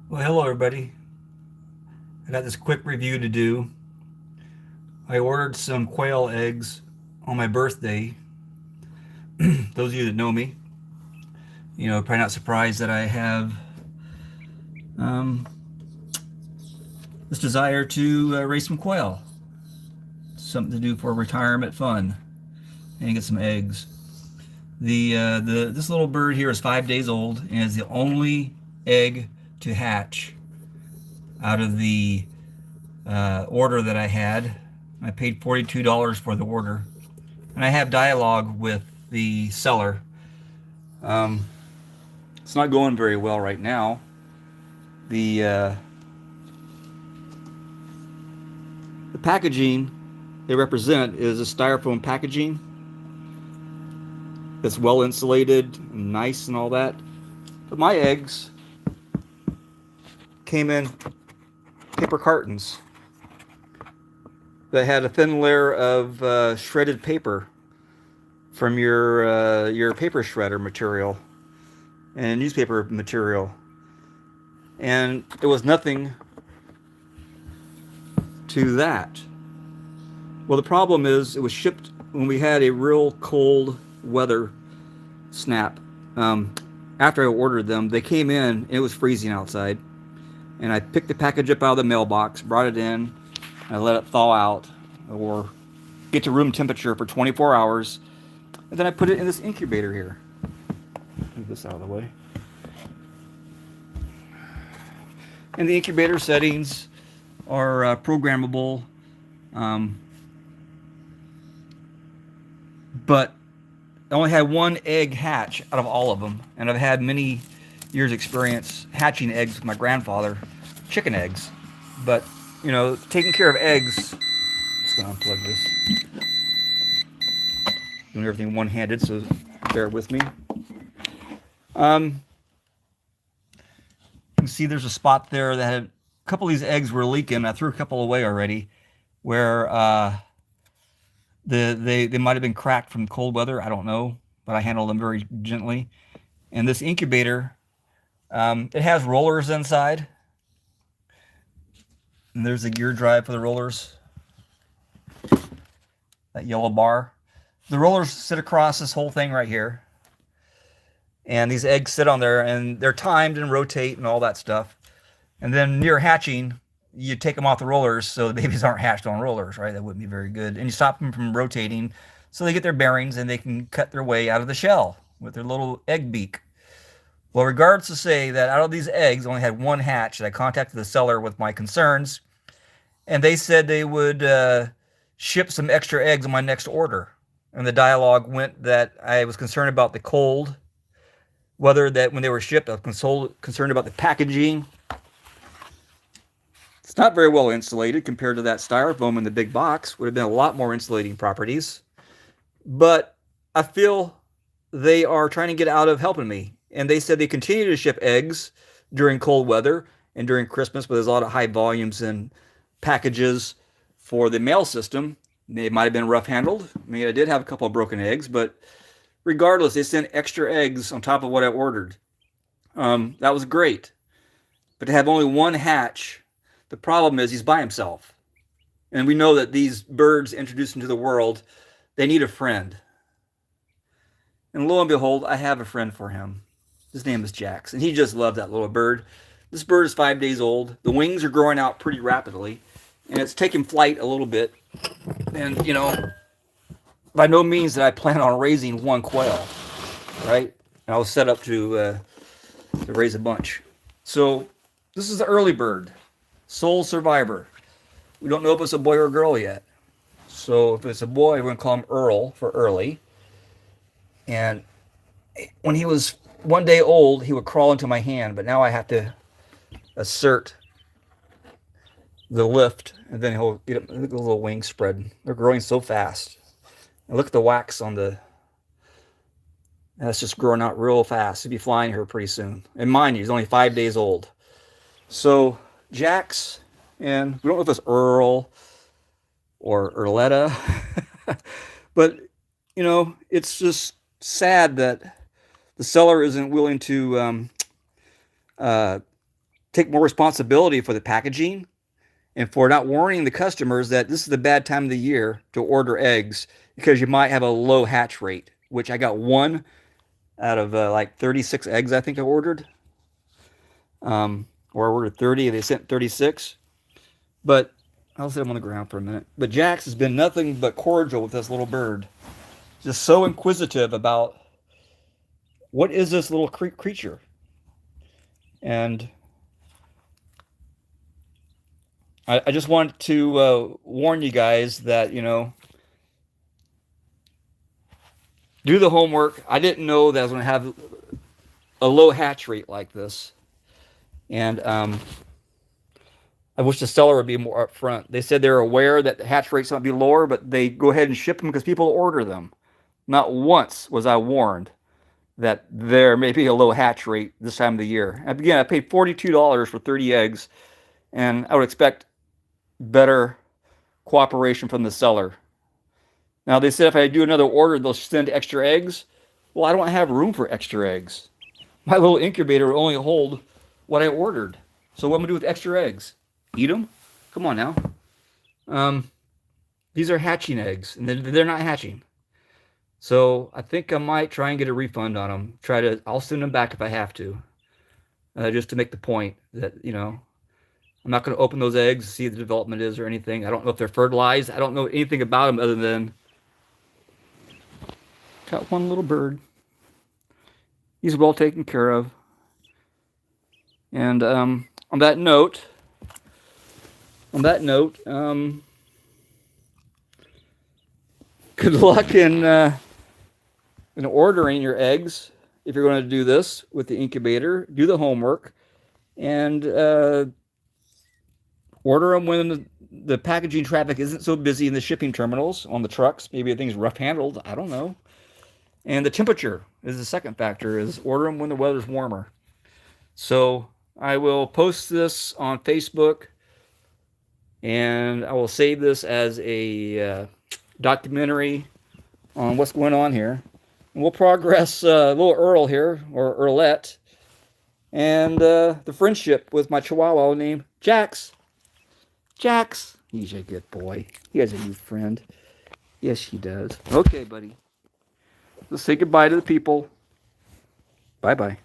Well, hello everybody. I got this quick review to do. I ordered some quail eggs on my birthday. Those of you that know me, probably not surprised that I have um, this desire to raise some quail. Something to do for retirement fun and get some eggs. The this little bird here is 5 days old and is the only egg to hatch out of the order that I had. I paid $42 for the order. And I have dialogue with the seller. Um, it's not going very well right now. The the packaging they represent is a styrofoam packaging that's well insulated and nice and all that. But my eggs came in paper cartons that had a thin layer of shredded paper from your paper shredder material and newspaper material, and there was nothing to that. Well, the problem is it was shipped when we had a real cold weather snap. Um, After I ordered them, they came in. And it was freezing outside, and I picked the package up out of the mailbox, brought it in, I let it thaw out or get to room temperature for 24 hours, and then I put it in this incubator here. Move this out of the way. And the incubator settings are programmable, um, but I only had one egg hatch out of all of them, and I've had many years' experience hatching eggs with my grandfather, chicken eggs. But taking care of eggs. Just gonna unplug this. Doing everything one-handed, so bear with me. Um, you can see there's a spot there that had a couple of these eggs were leaking. I threw a couple away already, where they might have been cracked from cold weather. I don't know, but I handled them very gently. And this incubator, it has rollers inside, and there's a gear drive for the rollers. That yellow bar. The rollers sit across this whole thing right here, and these eggs sit on there, and they're timed and rotate and all that stuff. And then near hatching, you take them off the rollers so the babies aren't hatched on rollers, right? That wouldn't be very good. And you stop them from rotating so they get their bearings and they can cut their way out of the shell with their little egg beak. Well, regardless to say that out of these eggs, I only had one hatch, and I contacted the seller with my concerns, and they said they would ship some extra eggs on my next order. And the dialogue went that I was concerned about the cold weather, that when they were shipped, I was concerned about the packaging. It's not very well insulated compared to that styrofoam in the big box. Would have been a lot more insulating properties. But I feel they are trying to get out of helping me. And they said they continue to ship eggs during cold weather and during Christmas, but there's a lot of high volumes and packages for the mail system. They might have been rough handled. I mean, I did have a couple of broken eggs, but regardless, they sent extra eggs on top of what I ordered. That was great. But to have only one hatch, the problem is he's by himself. And we know that these birds introduced into the world, they need a friend. And lo and behold, I have a friend for him. His name is Jax, and he just loved that little bird. This bird is 5 days old. The wings are growing out pretty rapidly, and it's taking flight a little bit. And, by no means did I plan on raising one quail, right? And I was set up to raise a bunch. So this is the early bird, sole survivor. We don't know if it's a boy or a girl yet. So if it's a boy, we're going to call him Earl for early. And when he was 1 day old, he would crawl into my hand, but now I have to assert the lift, and then he'll get up, look at the little wings spread. They're growing so fast. And look at the wax on the, that's just growing out real fast. He'll be flying here pretty soon. And mind you, he's only 5 days old. So Jax, and we don't know if it's Earl or Erletta, but it's just sad that the seller isn't willing to take more responsibility for the packaging and for not warning the customers that this is the bad time of the year to order eggs because you might have a low hatch rate, which I got one out of like 36 eggs I think I ordered. Or I ordered 30 and they sent 36. But I'll sit him on the ground for a minute. But Jax has been nothing but cordial with this little bird. Just so inquisitive about what is this little creature. And I just want to warn you guys that, do the homework. I didn't know that I was going to have a low hatch rate like this. And I wish the seller would be more upfront. They said they're aware that the hatch rates might be lower, but they go ahead and ship them because people order them. Not once was I warned that there may be a low hatch rate this time of the year. And again, I paid $42 for 30 eggs, and I would expect better cooperation from the seller. Now, they said if I do another order, they'll send extra eggs. Well, I don't have room for extra eggs. My little incubator will only hold what I ordered. So what am I going to do with extra eggs? Eat them? Come on now. These are hatching eggs, and they're not hatching. So I think I might try and get a refund on them. I'll send them back if I have to. Just to make the point that, I'm not going to open those eggs to see if the development is or anything. I don't know if they're fertilized. I don't know anything about them other than got one little bird. He's well taken care of. And on that note, good luck in ordering your eggs. If you're going to do this with the incubator, do the homework and order them when the packaging traffic isn't so busy in the shipping terminals on the trucks. Maybe everything's rough handled. I don't know. And the temperature is the second factor, is order them when the weather's warmer. So I will post this on Facebook, and I will save this as a documentary on what's going on here. And we'll progress little Earl here, or Earlette, and the friendship with my Chihuahua named Jax. Jax, he's a good boy. He has a new friend. Yes, he does. Okay, buddy. Let's say goodbye to the people. Bye-bye.